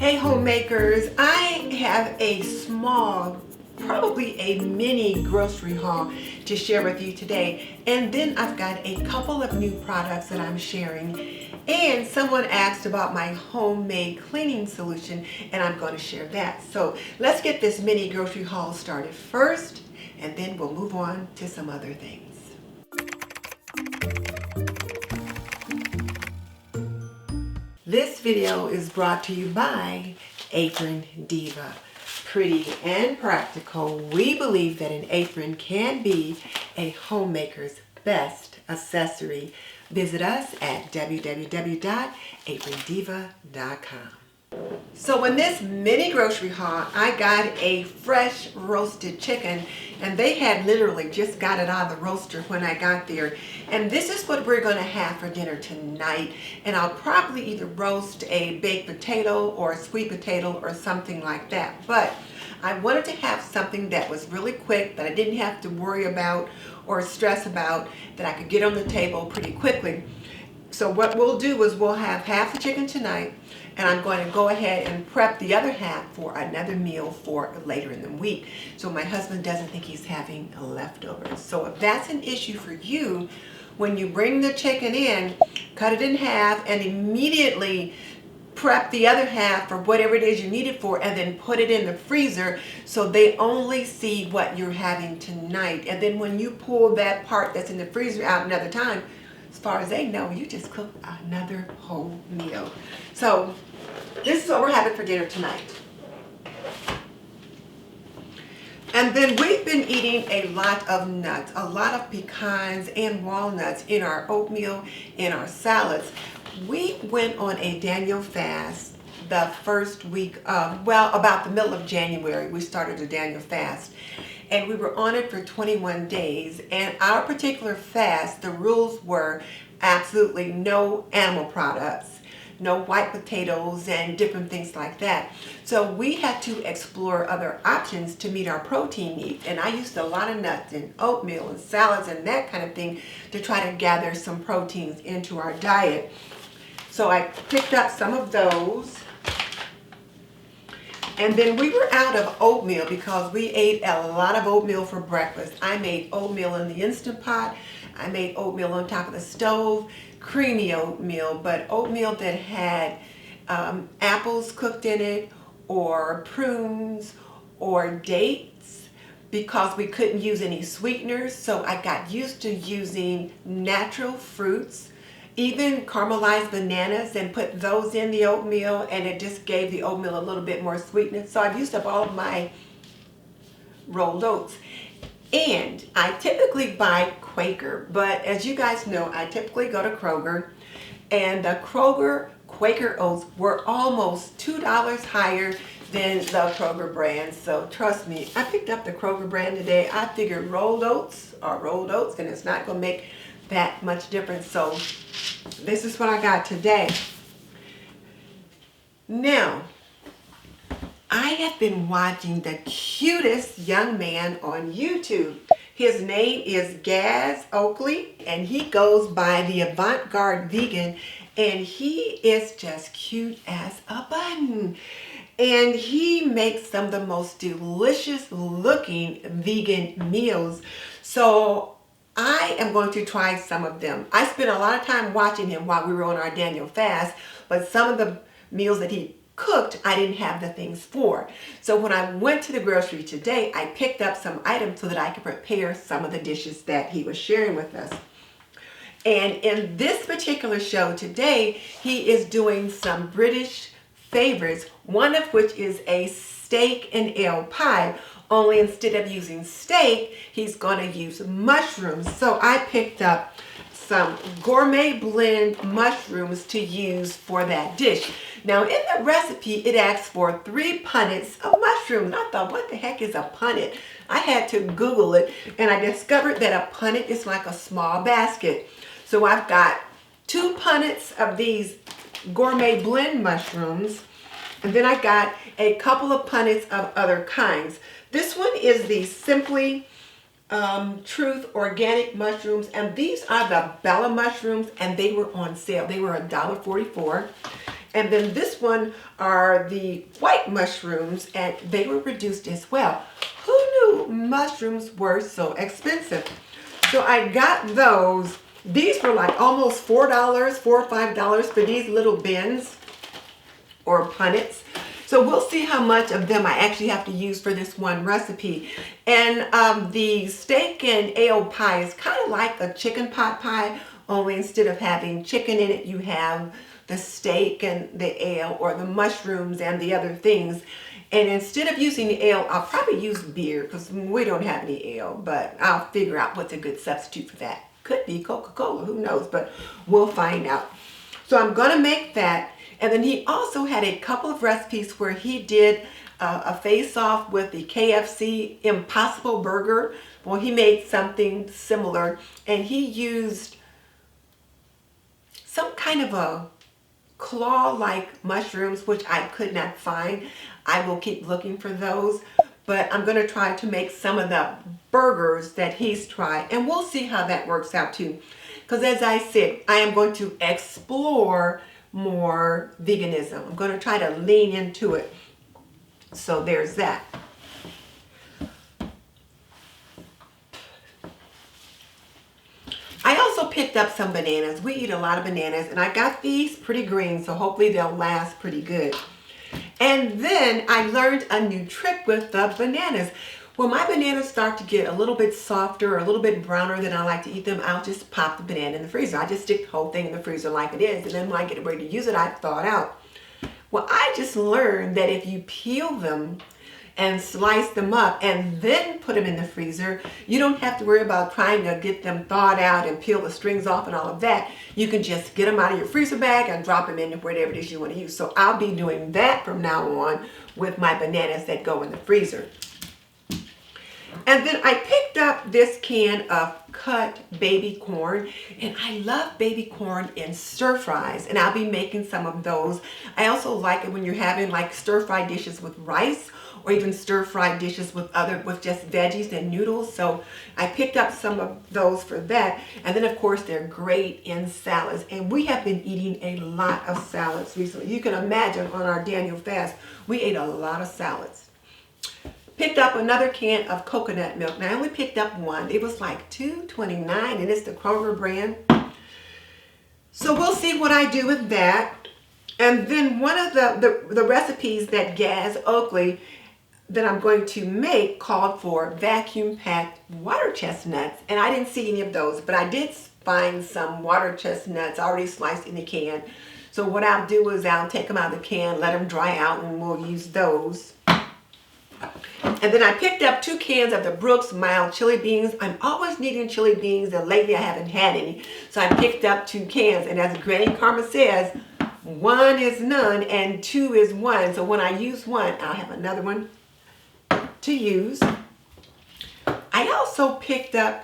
Hey homemakers, I have a small, probably a mini grocery haul to share with you today. And then I've got a couple of new products that I'm sharing. And someone asked about my homemade cleaning solution, and I'm going to share that. So let's get this mini grocery haul started first, and then we'll move on to some other things. This video is brought to you by Aprondiva. Pretty and practical, we believe that an apron can be a homemaker's best accessory. Visit us at www.aprondiva.com. So in this mini grocery haul, I got a fresh roasted chicken, and they had literally just got it out of the roaster when I got there. And this is what we're going to have for dinner tonight. And I'll probably either roast a baked potato or a sweet potato or something like that. But I wanted to have something that was really quick, that I didn't have to worry about or stress about, that I could get on the table pretty quickly. So what we'll do is we'll have half the chicken tonight, and I'm going to go ahead and prep the other half for another meal for later in the week, so my husband doesn't think he's having leftovers. So if that's an issue for you, when you bring the chicken in, cut it in half and immediately prep the other half for whatever it is you need it for, and then put it in the freezer so they only see what you're having tonight. And then when you pull that part that's in the freezer out another time, as far as they know, you just cooked another whole meal. So this is what we're having for dinner tonight. And then we've been eating a lot of nuts, a lot of pecans and walnuts in our oatmeal, in our salads. We went on a Daniel fast the first week of, well, about the middle of January, we started a Daniel fast. And we were on it for 21 days. And our particular fast, the rules were absolutely no animal products, no white potatoes and different things like that. So we had to explore other options to meet our protein needs. And I used a lot of nuts and oatmeal and salads and that kind of thing to try to gather some proteins into our diet. So I picked up some of those. And then we were out of oatmeal because we ate a lot of oatmeal for breakfast. I made oatmeal in the Instant Pot. I made oatmeal on top of the stove, creamy oatmeal, but oatmeal that had apples cooked in it, or prunes, or dates, because we couldn't use any sweeteners. So I got used to using natural fruits, even caramelized bananas, and put those in the oatmeal, and it just gave the oatmeal a little bit more sweetness. So I've used up all of my rolled oats. And I typically buy Quaker, but as you guys know, I typically go to Kroger, and the Kroger Quaker oats were almost $2 higher than the Kroger brand. So trust me, I picked up the Kroger brand today. I figured rolled oats are rolled oats, and it's not going to make that much difference. So this is what I got today. Now, I have been watching the cutest young man on YouTube. His name is Gaz Oakley, and he goes by the Avant-Garde Vegan, and he is just cute as a button. And he makes some of the most delicious looking vegan meals. So I am going to try some of them. I spent a lot of time watching him while we were on our Daniel fast, but some of the meals that he cooked, I didn't have the things for. So when I went to the grocery today, I picked up some items so that I could prepare some of the dishes that he was sharing with us. And in this particular show today, he is doing some British favorites, one of which is a steak and ale pie. Only instead of using steak, he's going to use mushrooms. So I picked up some gourmet blend mushrooms to use for that dish. Now in the recipe, it asks for 3 punnets of mushrooms. I thought, what the heck is a punnet? I had to Google it, and I discovered that a punnet is like a small basket. So I've got 2 punnets of these gourmet blend mushrooms, and then I got a couple of punnets of other kinds. This one is the Simply Truth organic mushrooms, and these are the Bella mushrooms, and they were on sale. They were $1.44. And then this one are the white mushrooms, and they were reduced as well. Who knew mushrooms were so expensive? So I got those. These were like almost $4, $4 or $5 for these little bins or punnets. So we'll see how much of them I actually have to use for this one recipe. And the steak and ale pie is kind of like a chicken pot pie, only instead of having chicken in it, you have the steak and the ale, or the mushrooms and the other things. And instead of using the ale, I'll probably use beer because we don't have any ale, but I'll figure out what's a good substitute for that. Could be Coca-Cola, who knows, but we'll find out. So I'm gonna make that. And then he also had a couple of recipes where he did a face-off with the KFC Impossible Burger. Well, he made something similar, and he used some kind of a claw-like mushrooms, which I could not find. I will keep looking for those, but I'm going to try to make some of the burgers that he's tried, and we'll see how that works out too. Because as I said, I am going to explore more veganism. I'm going to try to lean into it. So there's that. I also picked up some bananas. We eat a lot of bananas, and I got these pretty green, so hopefully they'll last pretty good. And then I learned a new trick with the bananas. When my bananas start to get a little bit softer or a little bit browner than I like to eat them, I'll just pop the banana in the freezer. I just stick the whole thing in the freezer like it is, and then when I get ready to use it, I thaw it out. Well, I just learned that if you peel them and slice them up and then put them in the freezer, you don't have to worry about trying to get them thawed out and peel the strings off and all of that. You can just get them out of your freezer bag and drop them into whatever it is you want to use. So I'll be doing that from now on with my bananas that go in the freezer. And then I picked up this can of cut baby corn, and I love baby corn in stir fries, and I'll be making some of those. I also like it when you're having like stir fry dishes with rice, or even stir fry dishes with just veggies and noodles. So I picked up some of those for that. And then of course they're great in salads, and we have been eating a lot of salads recently. You can imagine on our Daniel fast, we ate a lot of salads. Picked up another can of coconut milk. Now I only picked up one. It was like $2.29, and it's the Kroger brand. So we'll see what I do with that. And then one of the recipes that Gaz Oakley that I'm going to make called for vacuum packed water chestnuts. And I didn't see any of those, but I did find some water chestnuts already sliced in the can. So what I'll do is I'll take them out of the can, let them dry out, and we'll use those. And then I picked up 2 cans of the Brooks mild chili beans. I'm always needing chili beans, and lately I haven't had any. So I picked up 2 cans, and as Granny Karma says, 1 is none and 2 is 1. So when I use one, I'll have another one to use. I also picked up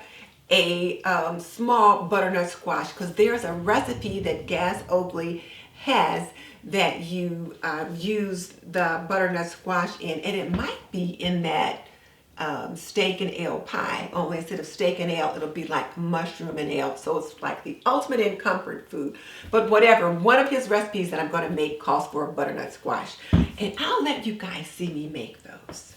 a small butternut squash, because there's a recipe that Gaz Oakley has that you use the butternut squash in, and it might be in that steak and ale pie, only instead of steak and ale, it'll be like mushroom and ale. So it's like the ultimate in comfort food. But whatever, one of his recipes that I'm going to make calls for a butternut squash, and I'll let you guys see me make those.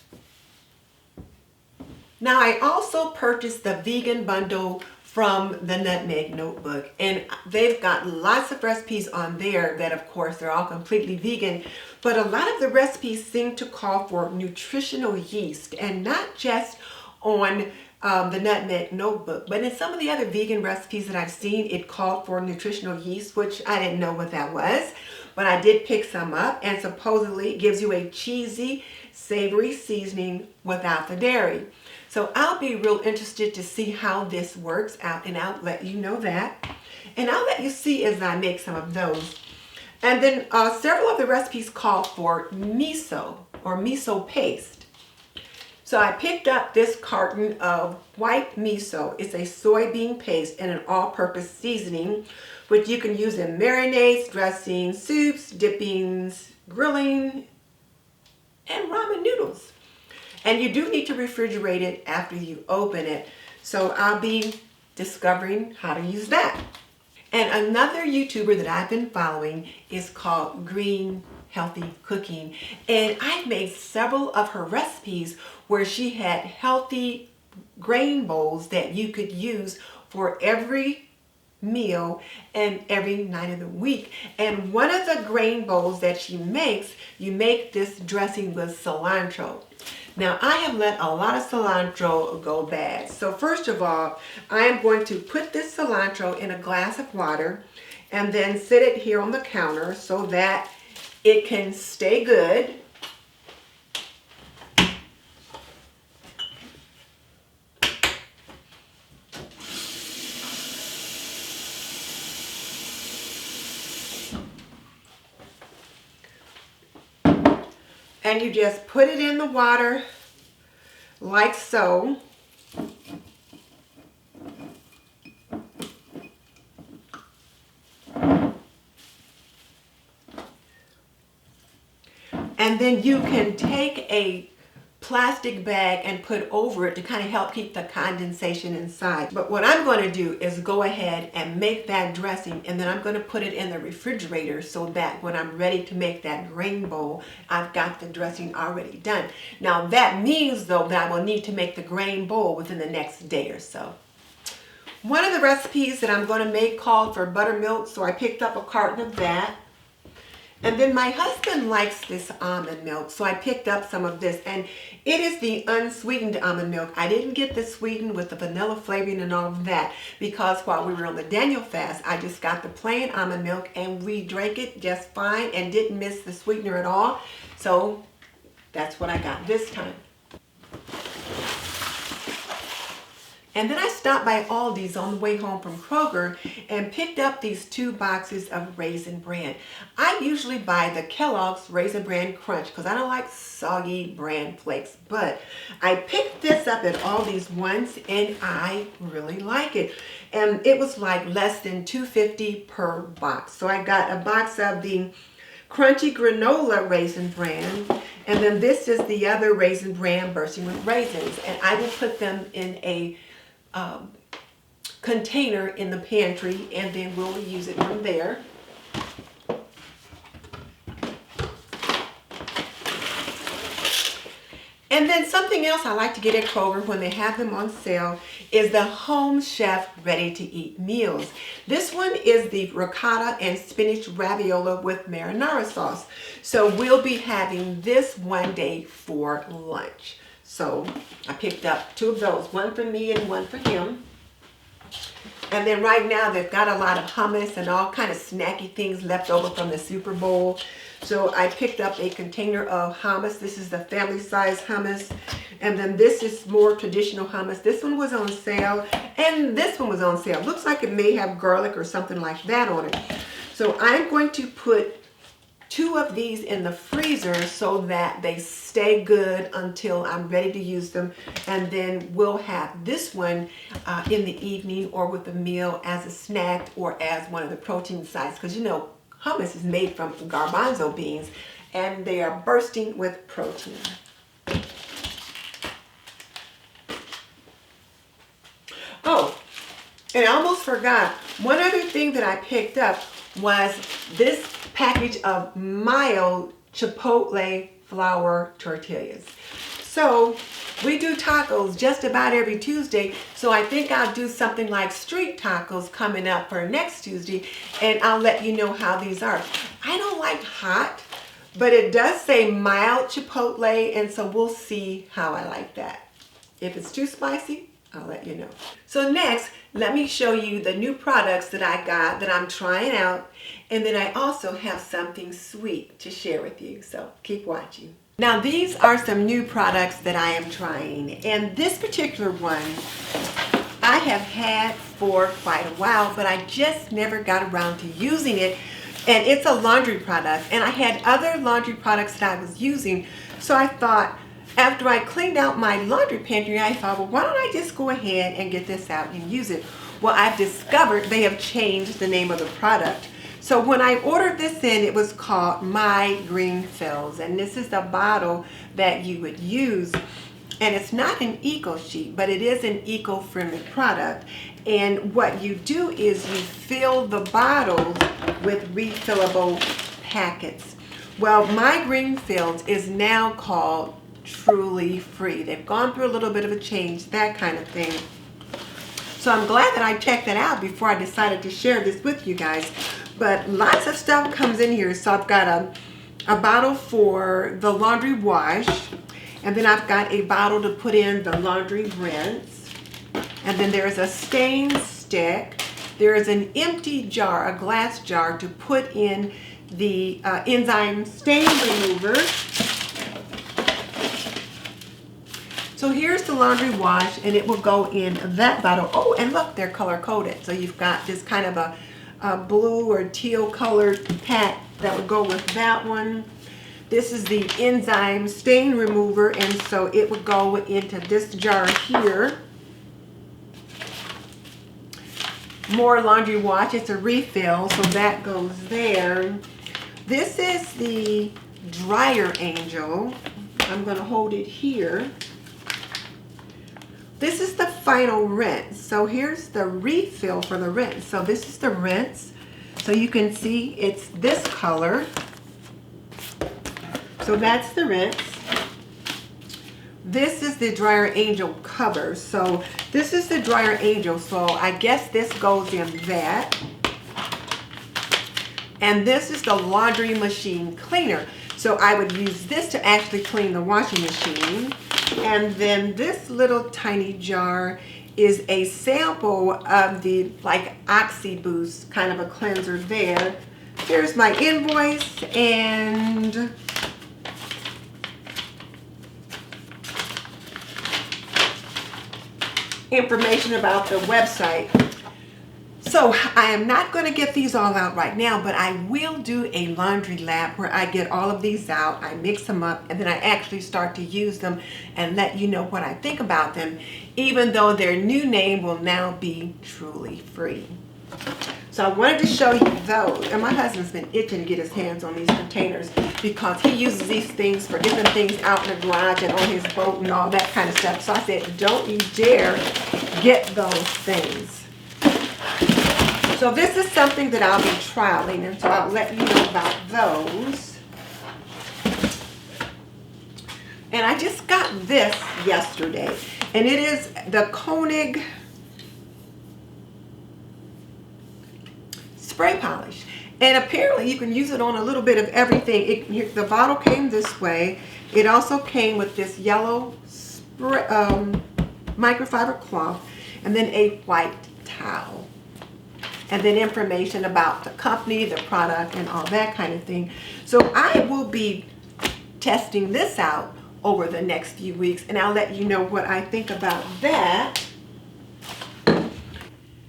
Now I also purchased the vegan bundle from the Nutmeg Notebook, and they've got lots of recipes on there that of course they're all completely vegan, but a lot of the recipes seem to call for nutritional yeast, and not just on the Nutmeg Notebook, but in some of the other vegan recipes that I've seen, it called for nutritional yeast, which I didn't know what that was, but I did pick some up, and supposedly it gives you a cheesy, savory seasoning without the dairy. So I'll be real interested to see how this works out, and I'll let you know that. And I'll let you see as I make some of those. And then several of the recipes call for miso or miso paste. So I picked up this carton of white miso. It's a soybean paste and an all-purpose seasoning, which you can use in marinades, dressings, soups, dippings, grilling, and ramen noodles. And you do need to refrigerate it after you open it. So I'll be discovering how to use that. And another YouTuber that I've been following is called Green Healthy Cooking. And I've made several of her recipes where she had healthy grain bowls that you could use for every meal and every night of the week. And one of the grain bowls that she makes, you make this dressing with cilantro. Now, I have let a lot of cilantro go bad. So first of all, I am going to put this cilantro in a glass of water and then sit it here on the counter so that it can stay good. And you just put it in the water like so. And then you can take a plastic bag and put over it to kind of help keep the condensation inside. But what I'm going to do is go ahead and make that dressing, and then I'm going to put it in the refrigerator so that when I'm ready to make that grain bowl, I've got the dressing already done. Now that means though that I will need to make the grain bowl within the next day or so. One of the recipes that I'm going to make called for buttermilk, so I picked up a carton of that. And then my husband likes this almond milk, so I picked up some of this, and it is the unsweetened almond milk. I didn't get the sweetened with the vanilla flavoring and all of that because while we were on the Daniel fast, I just got the plain almond milk and we drank it just fine and didn't miss the sweetener at all. So that's what I got this time. And then I stopped by Aldi's on the way home from Kroger and picked up these 2 boxes of Raisin Bran. I usually buy the Kellogg's Raisin Bran Crunch because I don't like soggy bran flakes. But I picked this up at Aldi's once and I really like it. And it was like less than $2.50 per box. So I got a box of the Crunchy Granola Raisin Bran. And then this is the other Raisin Bran bursting with raisins. And I will put them in a container in the pantry, and then we'll use it from there. And then something else I like to get at Kroger when they have them on sale is the Home Chef Ready to Eat meals. This one is the ricotta and spinach raviola with marinara sauce. So we'll be having this one day for lunch. So I picked up 2 of those, one for me and one for him. And then right now they've got a lot of hummus and all kind of snacky things left over from the Super Bowl. So I picked up a container of hummus. This is the family size hummus. And then this is more traditional hummus. This one was on sale and this one was on sale. Looks like it may have garlic or something like that on it. So I'm going to put 2 of these in the freezer so that they stay good until I'm ready to use them, and then we'll have this one in the evening or with a meal as a snack or as one of the protein sides, because you know hummus is made from garbanzo beans and they are bursting with protein. Oh, and I almost forgot, one other thing that I picked up was this package of mild chipotle flour tortillas. So we do tacos just about every Tuesday, so I think I'll do something like street tacos coming up for next Tuesday, and I'll let you know how these are. I don't like hot, but it does say mild chipotle, and so we'll see how I like that. If it's too spicy, I'll let you know. So next, let me show you the new products that I got that I'm trying out, and then I also have something sweet to share with you, so keep watching. Now these are some new products that I am trying, and this particular one I have had for quite a while, but I just never got around to using it, and it's a laundry product, and I had other laundry products that I was using, so I thought, after I cleaned out my laundry pantry, I thought, well, why don't I just go ahead and get this out and use it? Well, I've discovered they have changed the name of the product. So when I ordered this in, it was called My Green Fills, and this is the bottle that you would use. And it's not an eco sheet, but it is an eco-friendly product. And what you do is you fill the bottles with refillable packets. Well, my Greenfields is now called Truly Free. They've gone through a little bit of a change, that kind of thing. So I'm glad that I checked that out before I decided to share this with you guys. But lots of stuff comes in here. So I've got a bottle for the laundry wash. And then I've got a bottle to put in the laundry rinse. And then there's a stain stick. There is an empty jar, a glass jar, to put in the enzyme stain remover. So here's the laundry wash, and it will go in that bottle. Oh, and look, they're color coded. So you've got this kind of a blue or teal colored pack that would go with that one. This is the enzyme stain remover, and so it would go into this jar here. More laundry wash, it's a refill, so that goes there. This is the dryer angel. I'm going to hold it here. This is the final rinse. So here's the refill for the rinse. So this is the rinse. So you can see it's this color. So that's the rinse. This is the dryer angel cover. So this is the dryer angel. So I guess this goes in that. And this is the laundry machine cleaner. So I would use this to actually clean the washing machine. And then this little tiny jar is a sample of the Oxy Boost, kind of a cleanser there. Here's my invoice and information about the website. So I am not going to get these all out right now, but I will do a laundry lab where I get all of these out, I mix them up, and then I actually start to use them and let you know what I think about them, even though their new name will now be Truly Free. So I wanted to show you those, and my husband's been itching to get his hands on these containers because he uses these things for different things out in the garage and on his boat and all that kind of stuff. So I said, don't you dare get those things. So this is something that I'll be trialing, and so I'll let you know about those. And I just got this yesterday, and it is the Koenig spray polish. And apparently you can use it on a little bit of everything. The bottle came this way. It also came with this yellow microfiber cloth, and then a white towel. And then information about the company, the product, and all that kind of thing. So I will be testing this out over the next few weeks, and I'll let you know what I think about that.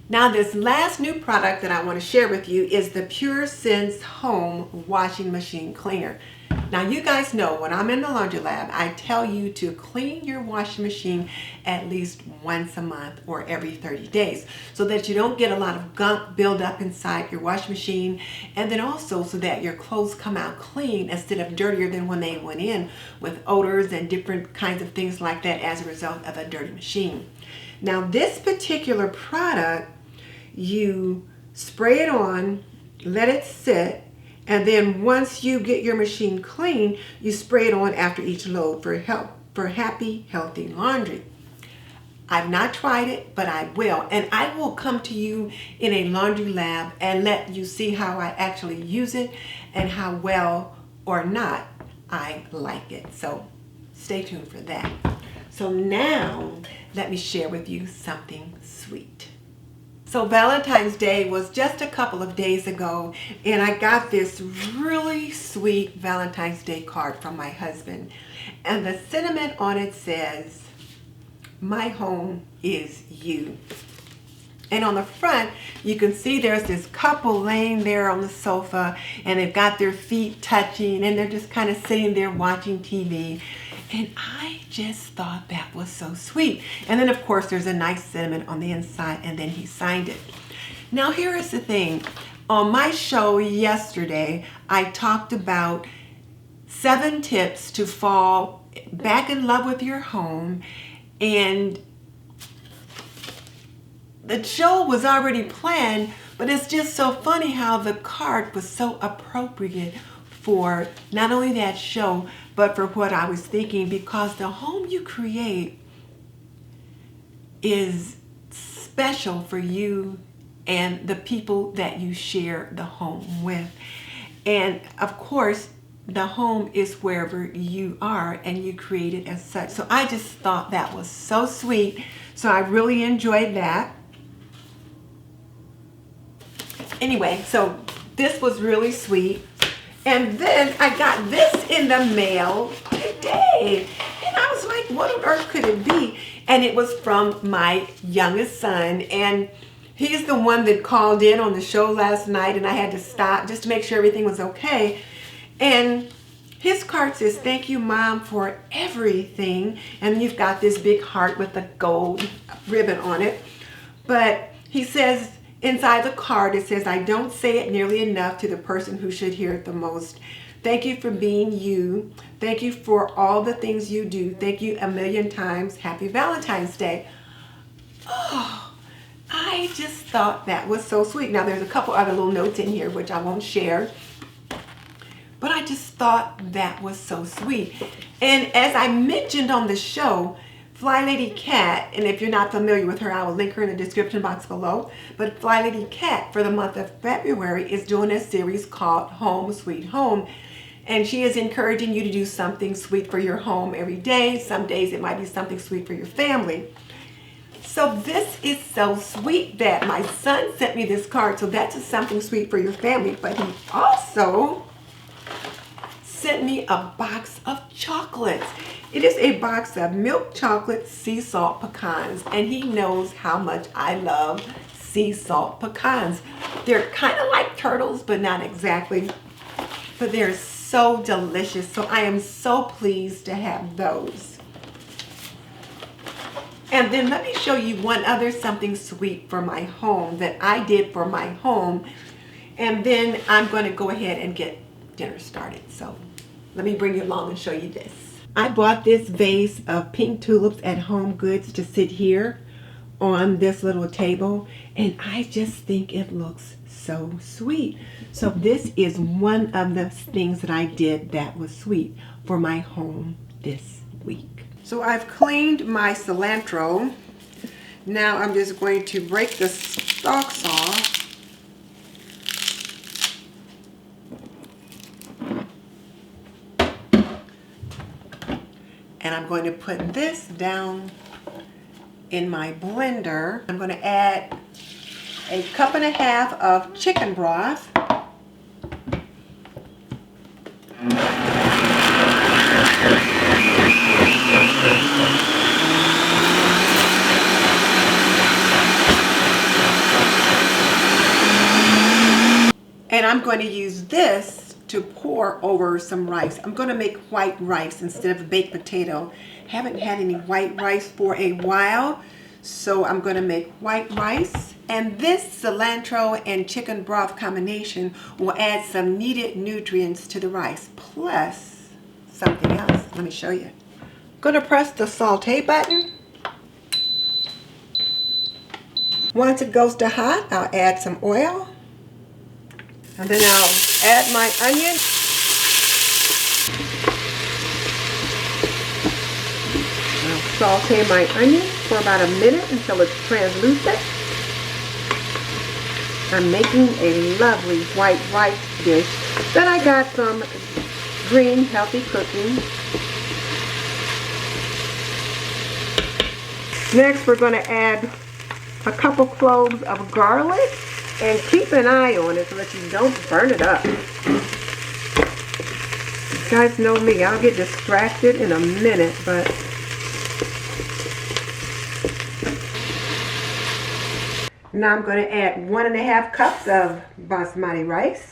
Now, this last new product that I want to share with you is the Pure Sense Home Washing Machine Cleaner. Now, you guys know when I'm in the laundry lab, I tell you to clean your washing machine at least once a month or every 30 days so that you don't get a lot of gunk build up inside your washing machine, and then also so that your clothes come out clean instead of dirtier than when they went in with odors and different kinds of things like that as a result of a dirty machine. Now, this particular product, you spray it on, let it sit, and then once you get your machine clean, you spray it on after each load for happy, healthy laundry. I've not tried it, but I will. And I will come to you in a laundry lab and let you see how I actually use it and how well or not I like it. So stay tuned for that. So now let me share with you something sweet. So Valentine's Day was just a couple of days ago, and I got this really sweet Valentine's Day card from my husband. And the sentiment on it says, "My home is you." And on the front, you can see there's this couple laying there on the sofa, and they've got their feet touching, and they're just kind of sitting there watching TV. And I just thought that was so sweet. And then, of course, there's a nice sentiment on the inside, and then he signed it. Now, here is the thing. On my show yesterday, I talked about 7 tips to fall back in love with your home and the show was already planned, but it's just so funny how the card was so appropriate for not only that show, but for what I was thinking, because the home you create is special for you and the people that you share the home with. And of course, the home is wherever you are, and you create it as such. So I just thought that was so sweet. So I really enjoyed that. Anyway, so this was really sweet. And then I got this in the mail today. And I was like, what on earth could it be? And it was from my youngest son. And he's the one that called in on the show last night, and I had to stop just to make sure everything was okay. And his card says, thank you, Mom, for everything. And you've got this big heart with a gold ribbon on it. But he says, inside the card, it says, I don't say it nearly enough to the person who should hear it the most. Thank you for being you. Thank you for all the things you do. Thank you a million times. Happy Valentine's Day. Oh, I just thought that was so sweet. Now, there's a couple other little notes in here, which I won't share. But I just thought that was so sweet. And as I mentioned on the show, Fly Lady Cat, and if you're not familiar with her, I will link her in the description box below. But Fly Lady Cat, for the month of February, is doing a series called Home Sweet Home. And she is encouraging you to do something sweet for your home every day. Some days it might be something sweet for your family. So this is so sweet that my son sent me this card. So that's something sweet for your family. But he also sent me a box of chocolates. It is a box of milk chocolate sea salt pecans, and he knows how much I love sea salt pecans. They're kind of like turtles, but not exactly. But they're so delicious, so I am so pleased to have those. And then let me show you one other something sweet for my home that I did for my home, and then I'm going to go ahead and get dinner started. So let me bring you along and show you this. I bought this vase of pink tulips at Home Goods to sit here on this little table, and I just think it looks so sweet. So this is one of the things that I did that was sweet for my home this week. So I've cleaned my cilantro. Now I'm just going to break the stalks off. And I'm going to put this down in my blender. I'm going to add a cup and a half of chicken broth. And I'm going to use this to pour over some rice. I'm going to make white rice instead of baked potato. Haven't had any white rice for a while, so I'm going to make white rice. And this cilantro and chicken broth combination will add some needed nutrients to the rice, plus something else. Let me show you. I'm going to press the saute button. Once it goes to hot, I'll add some oil. And then I'll add my onion. I'll saute my onion for about a minute until it's translucent. I'm making a lovely white rice dish that I got from Green Healthy Cooking. Next, we're going to add a couple cloves of garlic. And keep an eye on it so that you don't burn it up. You guys know me, I'll get distracted in a minute, but now I'm going to add 1.5 cups of basmati rice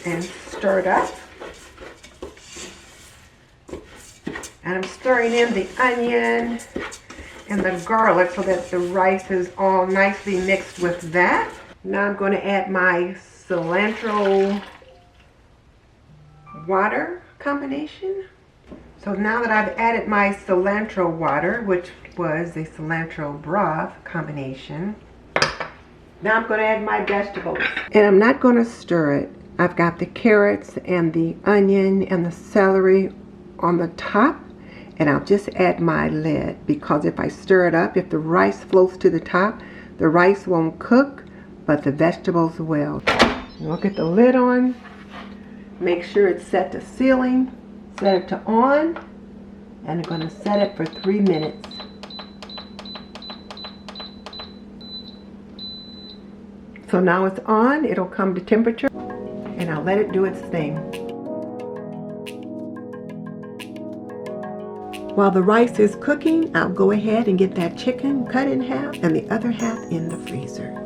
and stir it up. And I'm stirring in the onion and the garlic so that the rice is all nicely mixed with that. Now I'm going to add my cilantro water combination. So now that I've added my cilantro water, which was a cilantro broth combination, now I'm going to add my vegetables. And I'm not going to stir it. I've got the carrots and the onion and the celery on the top, and I'll just add my lid, because if I stir it up, if the rice floats to the top, the rice won't cook, but the vegetables will. We'll get the lid on, make sure it's set to sealing, set it to on, and I'm going to set it for 3 minutes. So now it's on, it'll come to temperature, and I'll let it do its thing. While the rice is cooking, I'll go ahead and get that chicken cut in half and the other half in the freezer.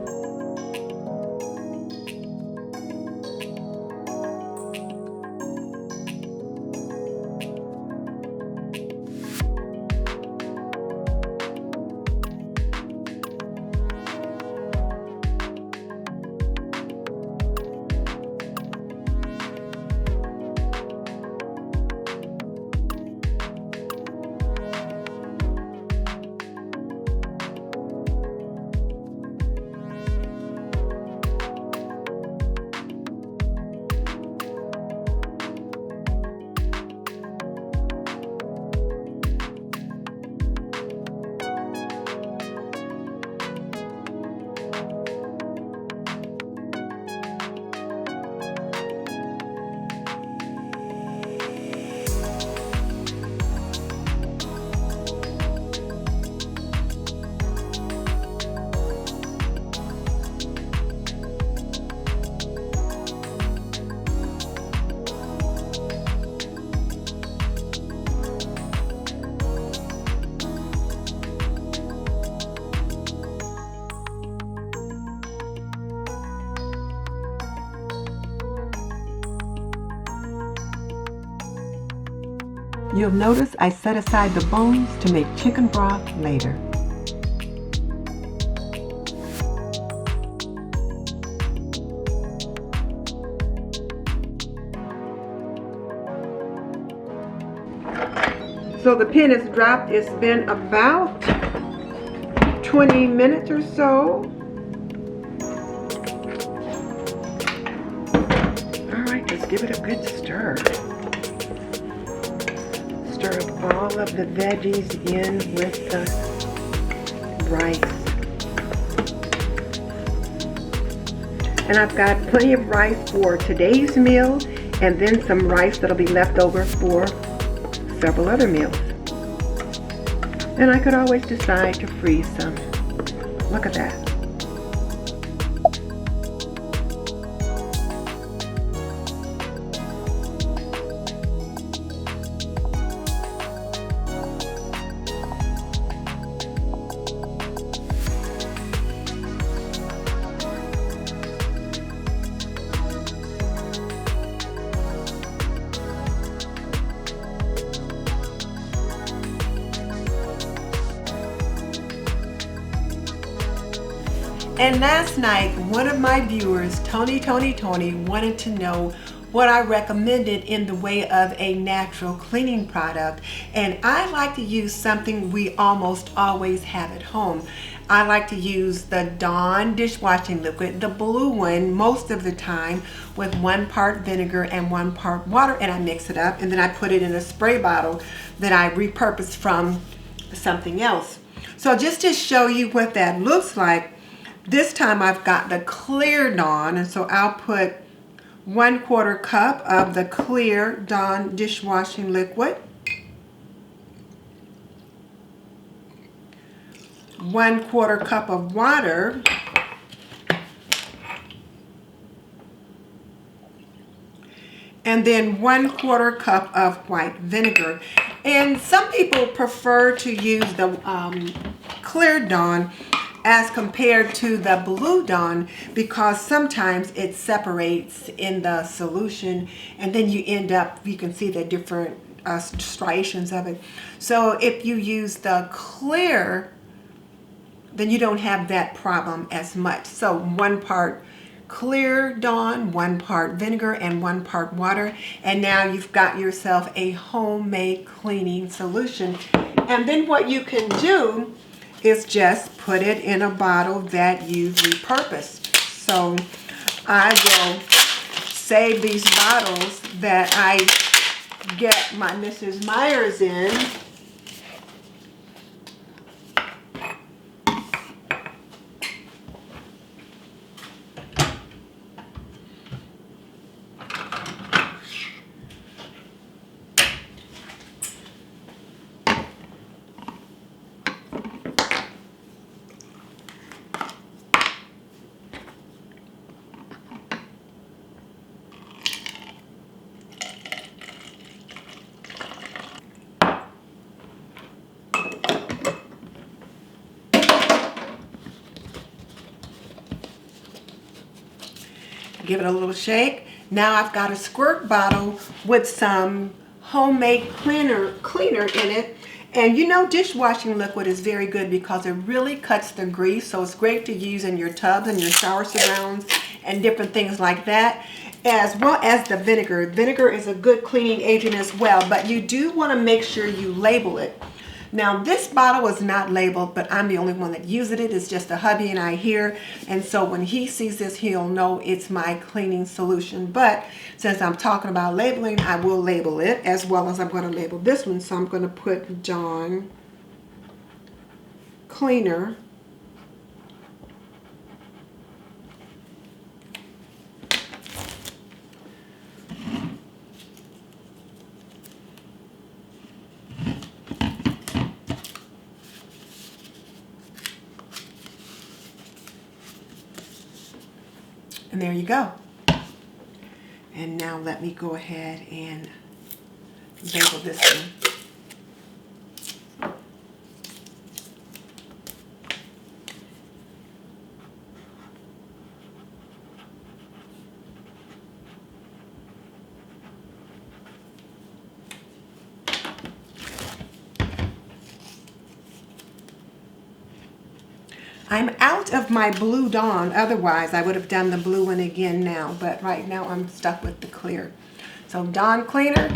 You'll notice I set aside the bones to make chicken broth later. So the pin is dropped. It's been about 20 minutes or so. All right, let's give it a good stir. Stir up all of the veggies in with the rice. And I've got plenty of rice for today's meal, and then some rice that'll be left over for several other meals. And I could always decide to freeze some. Look at that. And last night, one of my viewers, Tony, wanted to know what I recommended in the way of a natural cleaning product. And I like to use something we almost always have at home. I like to use the Dawn dishwashing liquid, the blue one, most of the time, with 1 part vinegar and 1 part water, and I mix it up, and then I put it in a spray bottle that I repurpose from something else. So just to show you what that looks like, this time I've got the clear Dawn, and so I'll put 1/4 cup of the clear Dawn dishwashing liquid, 1/4 cup of water, and then 1/4 cup of white vinegar. And some people prefer to use the clear Dawn as compared to the blue Dawn, because sometimes it separates in the solution, and then you end up, you can see the different striations of it. So if you use the clear, then you don't have that problem as much. So 1 part clear Dawn, 1 part vinegar, and 1 part water. And now you've got yourself a homemade cleaning solution. And then what you can do is just put it in a bottle that you've repurposed. So I will save these bottles that I get my Mrs. Myers in. Give it a little shake. Now I've got a squirt bottle with some homemade cleaner in it. And you know, dishwashing liquid is very good because it really cuts the grease. So it's great to use in your tubs and your shower surrounds and different things like that. As well as the vinegar. Vinegar is a good cleaning agent as well, but you do want to make sure you label it. Now this bottle is not labeled, but I'm the only one that uses it. It's just a hubby and I here. And so when he sees this, he'll know it's my cleaning solution. But since I'm talking about labeling, I will label it as well as I'm going to label this one. So I'm going to put Dawn Cleaner. And there you go. And now let me go ahead and label this one. I'm out of my blue Dawn. Otherwise, I would have done the blue one again now. But right now, I'm stuck with the clear. So Dawn Cleaner,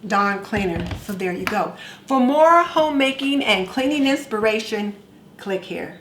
Dawn Cleaner. So there you go. For more homemaking and cleaning inspiration, click here.